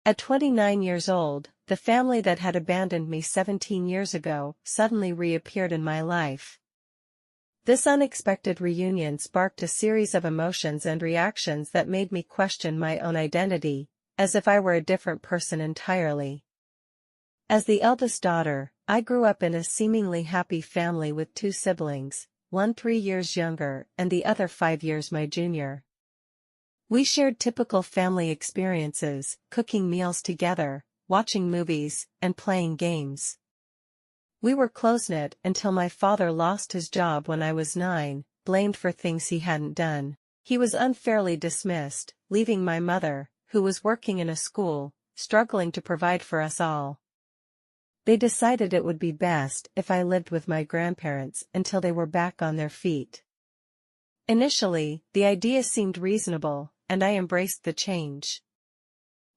At 29 years old, the family that had abandoned me 17 years ago suddenly reappeared in my life. This unexpected reunion sparked a series of emotions and reactions that made me question my own identity, as if I were a different person entirely. As the eldest daughter, I grew up in a seemingly happy family with two siblings, one 3 years younger and the other 5 years my junior. We shared typical family experiences, cooking meals together, watching movies, and playing games. We were close-knit until my father lost his job when I was 9, blamed for things he hadn't done. He was unfairly dismissed, leaving my mother, who was working in a school, struggling to provide for us all. They decided it would be best if I lived with my grandparents until they were back on their feet. Initially, the idea seemed reasonable, and I embraced the change.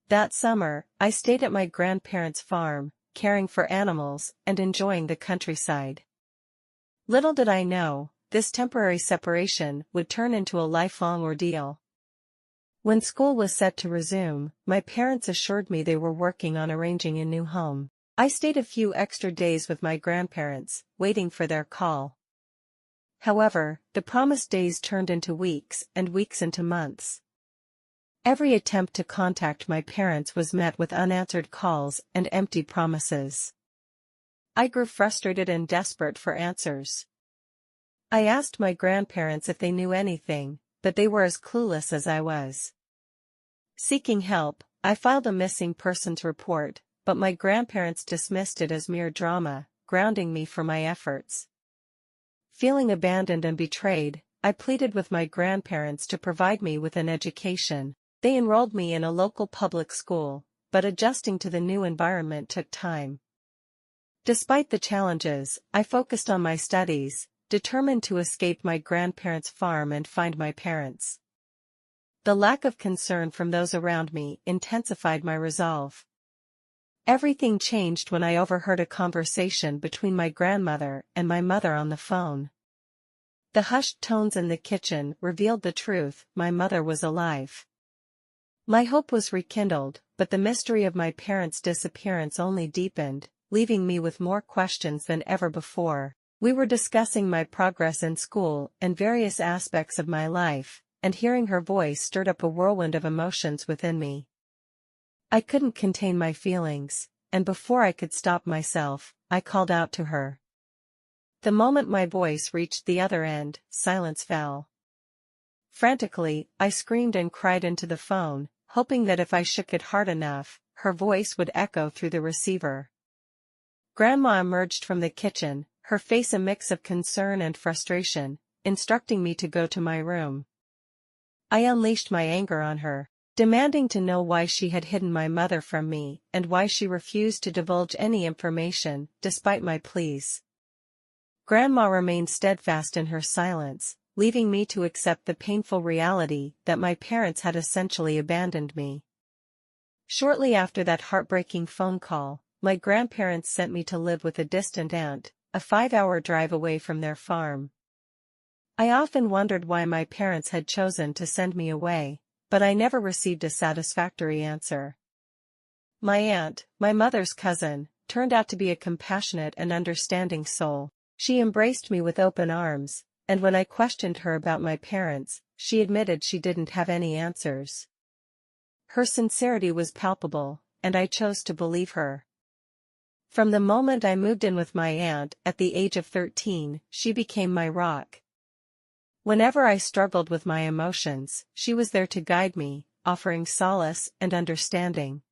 That summer, I stayed at my grandparents' farm, caring for animals and enjoying the countryside. Little did I know, this temporary separation would turn into a lifelong ordeal. When school was set to resume, my parents assured me they were working on arranging a new home. I stayed a few extra days with my grandparents, waiting for their call. However, the promised days turned into weeks and weeks into months. Every attempt to contact my parents was met with unanswered calls and empty promises. I grew frustrated and desperate for answers. I asked my grandparents if they knew anything, but they were as clueless as I was. Seeking help, I filed a missing persons report, but my grandparents dismissed it as mere drama, grounding me for my efforts. Feeling abandoned and betrayed, I pleaded with my grandparents to provide me with an education. They enrolled me in a local public school, but adjusting to the new environment took time. Despite the challenges, I focused on my studies, determined to escape my grandparents' farm and find my parents. The lack of concern from those around me intensified my resolve. Everything changed when I overheard a conversation between my grandmother and my mother on the phone. The hushed tones in the kitchen revealed the truth: my mother was alive. My hope was rekindled, but the mystery of my parents' disappearance only deepened, leaving me with more questions than ever before. We were discussing my progress in school and various aspects of my life, and hearing her voice stirred up a whirlwind of emotions within me. I couldn't contain my feelings, and before I could stop myself, I called out to her. The moment my voice reached the other end, silence fell. Frantically, I screamed and cried into the phone, hoping that if I shook it hard enough, her voice would echo through the receiver. Grandma emerged from the kitchen, her face a mix of concern and frustration, instructing me to go to my room. I unleashed my anger on her, demanding to know why she had hidden my mother from me and why she refused to divulge any information, despite my pleas. Grandma remained steadfast in her silence, leaving me to accept the painful reality that my parents had essentially abandoned me. Shortly after that heartbreaking phone call, my grandparents sent me to live with a distant aunt, a 5-hour drive away from their farm. I often wondered why my parents had chosen to send me away, but I never received a satisfactory answer. My aunt, my mother's cousin, turned out to be a compassionate and understanding soul. She embraced me with open arms, and when I questioned her about my parents, she admitted she didn't have any answers. Her sincerity was palpable, and I chose to believe her. From the moment I moved in with my aunt at the age of 13, she became my rock. Whenever I struggled with my emotions, she was there to guide me, offering solace and understanding.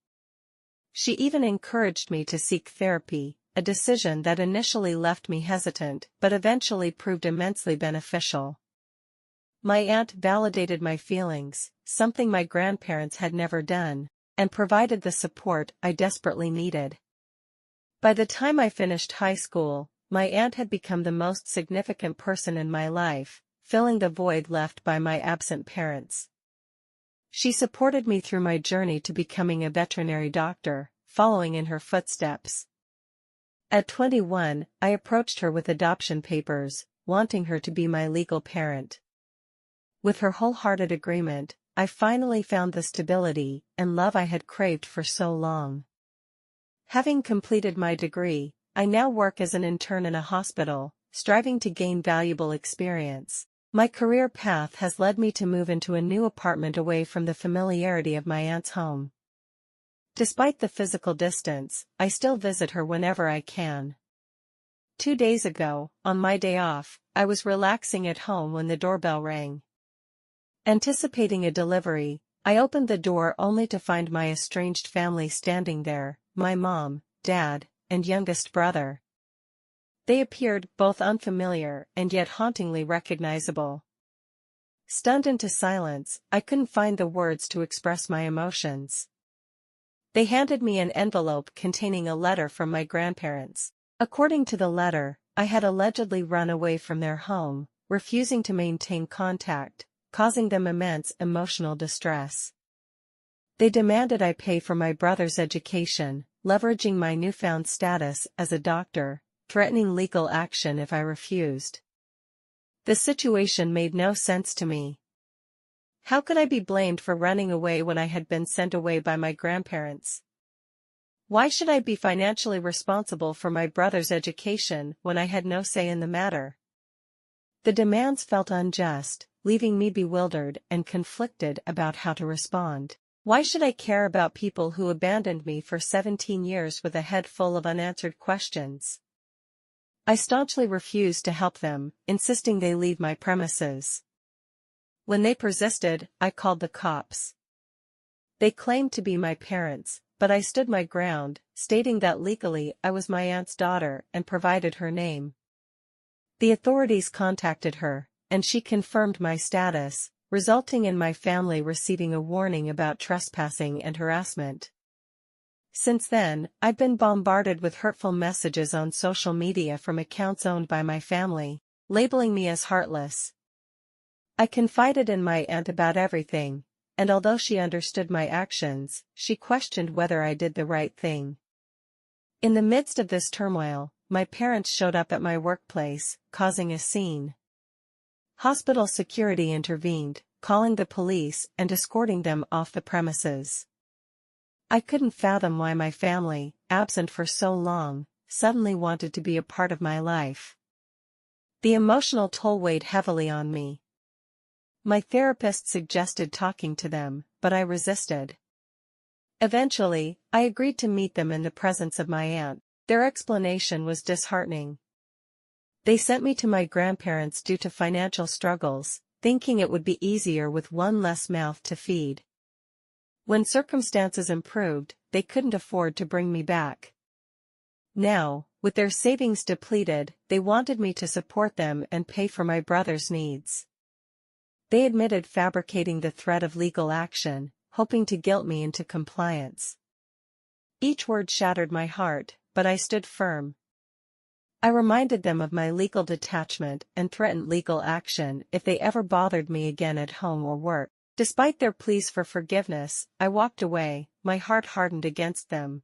She even encouraged me to seek therapy, a decision that initially left me hesitant but eventually proved immensely beneficial. My aunt validated my feelings, something my grandparents had never done, and provided the support I desperately needed. By the time I finished high school, my aunt had become the most significant person in my life, filling the void left by my absent parents. She supported me through my journey to becoming a veterinary doctor, following in her footsteps. At 21, I approached her with adoption papers, wanting her to be my legal parent. With her wholehearted agreement, I finally found the stability and love I had craved for so long. Having completed my degree, I now work as an intern in a hospital, striving to gain valuable experience. My career path has led me to move into a new apartment away from the familiarity of my aunt's home. Despite the physical distance, I still visit her whenever I can. 2 days ago, on my day off, I was relaxing at home when the doorbell rang. Anticipating a delivery, I opened the door only to find my estranged family standing there, my mom, dad, and youngest brother. They appeared both unfamiliar and yet hauntingly recognizable. Stunned into silence, I couldn't find the words to express my emotions. They handed me an envelope containing a letter from my grandparents. According to the letter, I had allegedly run away from their home, refusing to maintain contact, causing them immense emotional distress. They demanded I pay for my brother's education, leveraging my newfound status as a doctor, threatening legal action if I refused. The situation made no sense to me. How could I be blamed for running away when I had been sent away by my grandparents? Why should I be financially responsible for my brother's education when I had no say in the matter? The demands felt unjust, leaving me bewildered and conflicted about how to respond. Why should I care about people who abandoned me for 17 years with a head full of unanswered questions? I staunchly refused to help them, insisting they leave my premises. When they persisted, I called the cops. They claimed to be my parents, but I stood my ground, stating that legally I was my aunt's daughter and provided her name. The authorities contacted her, and she confirmed my status, resulting in my family receiving a warning about trespassing and harassment. Since then, I've been bombarded with hurtful messages on social media from accounts owned by my family, labeling me as heartless. I confided in my aunt about everything, and although she understood my actions, she questioned whether I did the right thing. In the midst of this turmoil, my parents showed up at my workplace, causing a scene. Hospital security intervened, calling the police and escorting them off the premises. I couldn't fathom why my family, absent for so long, suddenly wanted to be a part of my life. The emotional toll weighed heavily on me. My therapist suggested talking to them, but I resisted. Eventually, I agreed to meet them in the presence of my aunt. Their explanation was disheartening. They sent me to my grandparents due to financial struggles, thinking it would be easier with one less mouth to feed. When circumstances improved, they couldn't afford to bring me back. Now, with their savings depleted, they wanted me to support them and pay for my brother's needs. They admitted fabricating the threat of legal action, hoping to guilt me into compliance. Each word shattered my heart, but I stood firm. I reminded them of my legal detachment and threatened legal action if they ever bothered me again at home or work. Despite their pleas for forgiveness, I walked away, my heart hardened against them.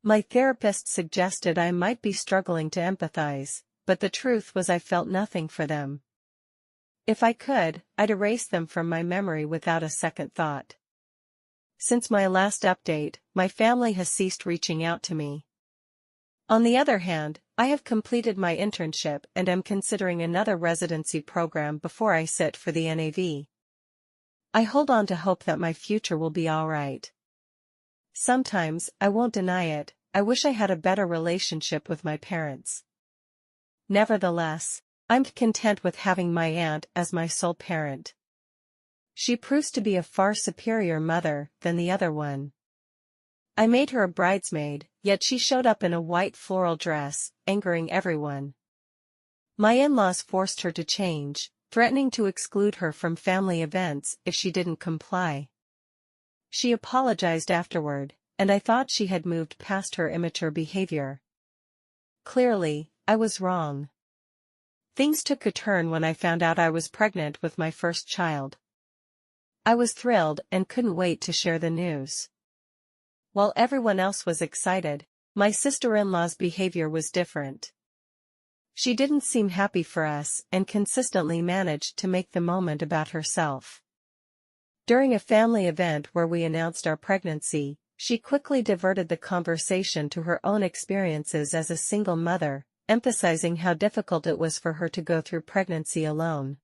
My therapist suggested I might be struggling to empathize, but the truth was I felt nothing for them. If I could, I'd erase them from my memory without a second thought. Since my last update, my family has ceased reaching out to me. On the other hand, I have completed my internship and am considering another residency program before I sit for the NAV. I hold on to hope that my future will be all right. Sometimes, I won't deny it, I wish I had a better relationship with my parents. Nevertheless, I'm content with having my aunt as my sole parent. She proves to be a far superior mother than the other one. I made her a bridesmaid, yet she showed up in a white floral dress, angering everyone. My in-laws forced her to change, threatening to exclude her from family events if she didn't comply. She apologized afterward, and I thought she had moved past her immature behavior. Clearly, I was wrong. Things took a turn when I found out I was pregnant with my first child. I was thrilled and couldn't wait to share the news. While everyone else was excited, my sister-in-law's behavior was different. She didn't seem happy for us and consistently managed to make the moment about herself. During a family event where we announced our pregnancy, she quickly diverted the conversation to her own experiences as a single mother, emphasizing how difficult it was for her to go through pregnancy alone.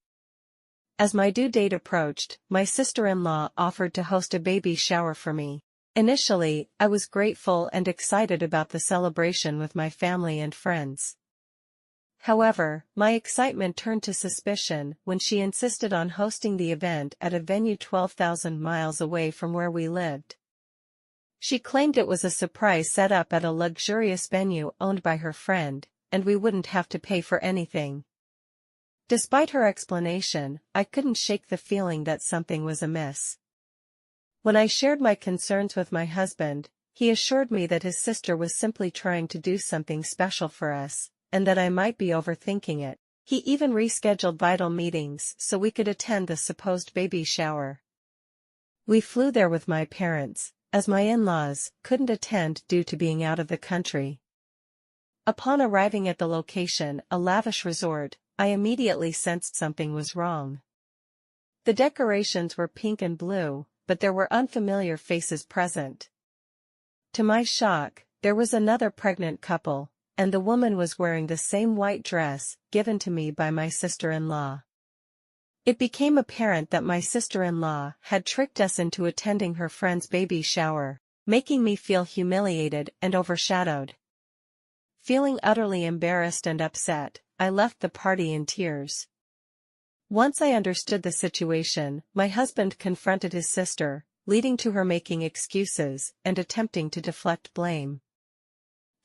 As my due date approached, my sister-in-law offered to host a baby shower for me. Initially, I was grateful and excited about the celebration with my family and friends. However, my excitement turned to suspicion when she insisted on hosting the event at a venue 12,000 miles away from where we lived. She claimed it was a surprise set up at a luxurious venue owned by her friend, and we wouldn't have to pay for anything. Despite her explanation, I couldn't shake the feeling that something was amiss. When I shared my concerns with my husband, he assured me that his sister was simply trying to do something special for us, and that I might be overthinking it. He even rescheduled vital meetings so we could attend the supposed baby shower. We flew there with my parents, as my in-laws couldn't attend due to being out of the country. Upon arriving at the location, a lavish resort, I immediately sensed something was wrong. The decorations were pink and blue, but there were unfamiliar faces present. To my shock, there was another pregnant couple, and the woman was wearing the same white dress given to me by my sister-in-law. It became apparent that my sister-in-law had tricked us into attending her friend's baby shower, making me feel humiliated and overshadowed. Feeling utterly embarrassed and upset, I left the party in tears. Once I understood the situation, my husband confronted his sister, leading to her making excuses and attempting to deflect blame.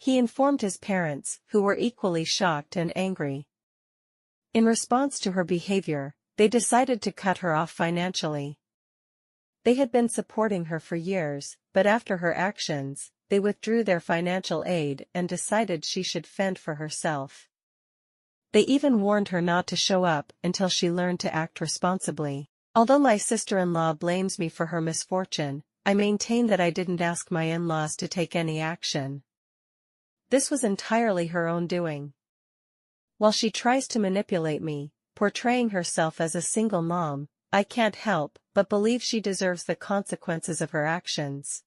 He informed his parents, who were equally shocked and angry. In response to her behavior, they decided to cut her off financially. They had been supporting her for years, but after her actions, they withdrew their financial aid and decided she should fend for herself. They even warned her not to show up until she learned to act responsibly. Although my sister-in-law blames me for her misfortune, I maintain that I didn't ask my in-laws to take any action. This was entirely her own doing. While she tries to manipulate me, portraying herself as a single mom, I can't help but believe she deserves the consequences of her actions.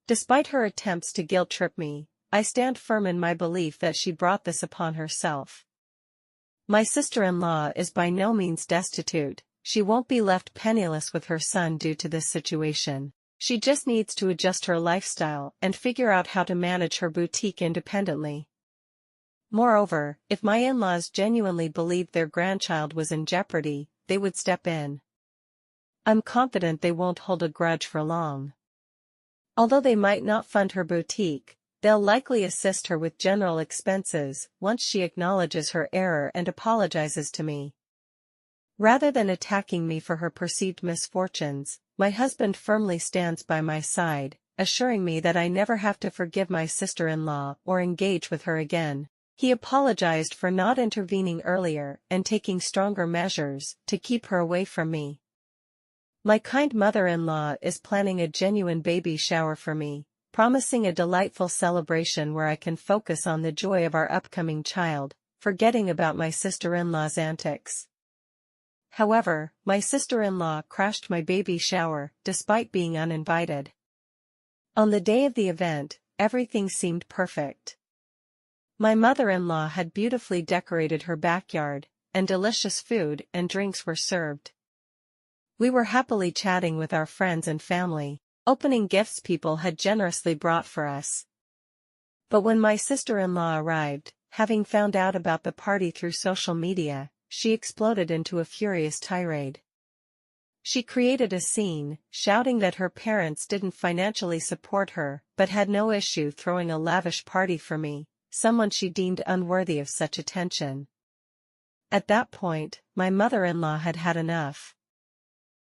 Despite her attempts to guilt-trip me, I stand firm in my belief that she brought this upon herself. My sister-in-law is by no means destitute. She won't be left penniless with her son due to this situation. She just needs to adjust her lifestyle and figure out how to manage her boutique independently. Moreover, if my in-laws genuinely believed their grandchild was in jeopardy, they would step in. I'm confident they won't hold a grudge for long. Although they might not fund her boutique, they'll likely assist her with general expenses once she acknowledges her error and apologizes to me. Rather than attacking me for her perceived misfortunes, my husband firmly stands by my side, assuring me that I never have to forgive my sister-in-law or engage with her again. He apologized for not intervening earlier and taking stronger measures to keep her away from me. My kind mother-in-law is planning a genuine baby shower for me, promising a delightful celebration where I can focus on the joy of our upcoming child, forgetting about my sister-in-law's antics. However, my sister-in-law crashed my baby shower, despite being uninvited. On the day of the event, everything seemed perfect. My mother-in-law had beautifully decorated her backyard, and delicious food and drinks were served. We were happily chatting with our friends and family, opening gifts people had generously brought for us. But when my sister-in-law arrived, having found out about the party through social media, she exploded into a furious tirade. She created a scene, shouting that her parents didn't financially support her but had no issue throwing a lavish party for me, someone she deemed unworthy of such attention. At that point, my mother-in-law had had enough.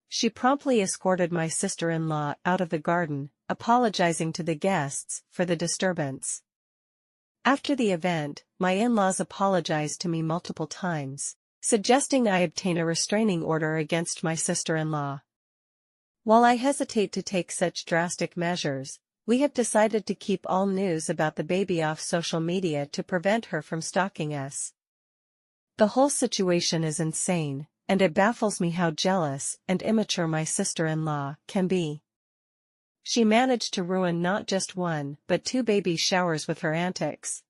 She promptly escorted my sister-in-law out of the garden, apologizing to the guests for the disturbance. After the event, my in-laws apologized to me multiple times, suggesting I obtain a restraining order against my sister-in-law. While I hesitate to take such drastic measures, we have decided to keep all news about the baby off social media to prevent her from stalking us. The whole situation is insane, and it baffles me how jealous and immature my sister-in-law can be. She managed to ruin not just one but two baby showers with her antics.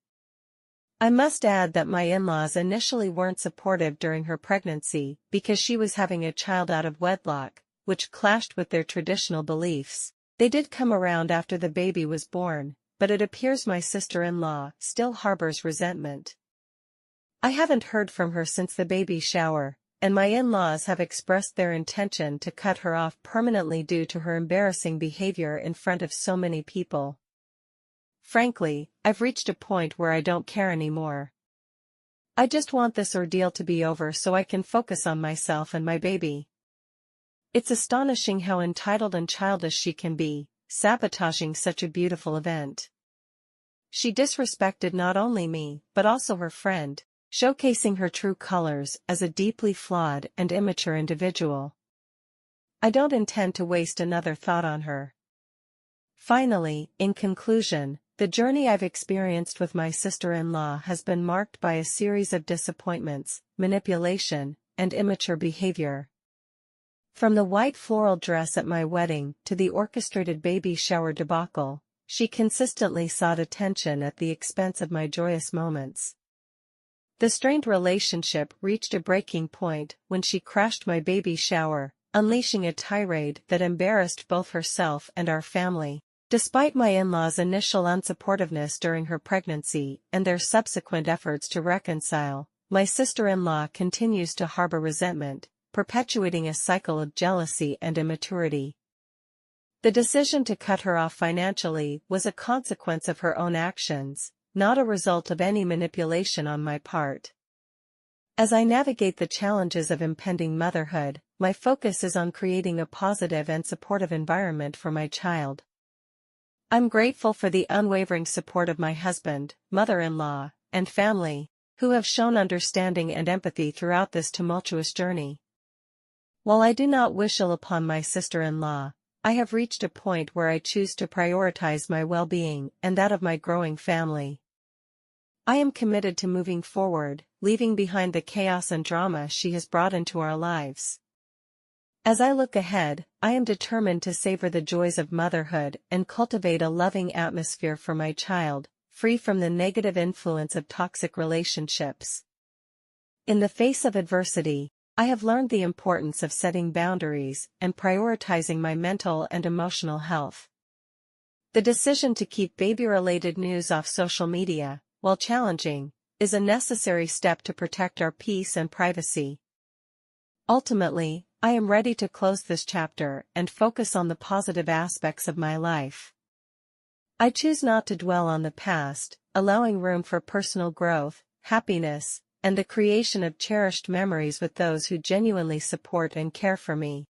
I must add that my in-laws initially weren't supportive during her pregnancy because she was having a child out of wedlock, which clashed with their traditional beliefs. They did come around after the baby was born, but it appears my sister-in-law still harbors resentment. I haven't heard from her since the baby shower, and my in-laws have expressed their intention to cut her off permanently due to her embarrassing behavior in front of so many people. Frankly, I've reached a point where I don't care anymore. I just want this ordeal to be over so I can focus on myself and my baby. It's astonishing how entitled and childish she can be, sabotaging such a beautiful event. She disrespected not only me, but also her friend, showcasing her true colors as a deeply flawed and immature individual. I don't intend to waste another thought on her. Finally, in conclusion, the journey I've experienced with my sister-in-law has been marked by a series of disappointments, manipulation, and immature behavior. From the white floral dress at my wedding to the orchestrated baby shower debacle, she consistently sought attention at the expense of my joyous moments. The strained relationship reached a breaking point when she crashed my baby shower, unleashing a tirade that embarrassed both herself and our family. Despite my in-laws' initial unsupportiveness during her pregnancy and their subsequent efforts to reconcile, my sister-in-law continues to harbor resentment, perpetuating a cycle of jealousy and immaturity. The decision to cut her off financially was a consequence of her own actions, not a result of any manipulation on my part. As I navigate the challenges of impending motherhood, my focus is on creating a positive and supportive environment for my child. I'm grateful for the unwavering support of my husband, mother-in-law, and family, who have shown understanding and empathy throughout this tumultuous journey. While I do not wish ill upon my sister-in-law, I have reached a point where I choose to prioritize my well-being and that of my growing family. I am committed to moving forward, leaving behind the chaos and drama she has brought into our lives. As I look ahead, I am determined to savor the joys of motherhood and cultivate a loving atmosphere for my child, free from the negative influence of toxic relationships. In the face of adversity, I have learned the importance of setting boundaries and prioritizing my mental and emotional health. The decision to keep baby-related news off social media, while challenging, is a necessary step to protect our peace and privacy. Ultimately, I am ready to close this chapter and focus on the positive aspects of my life. I choose not to dwell on the past, allowing room for personal growth, happiness, and the creation of cherished memories with those who genuinely support and care for me.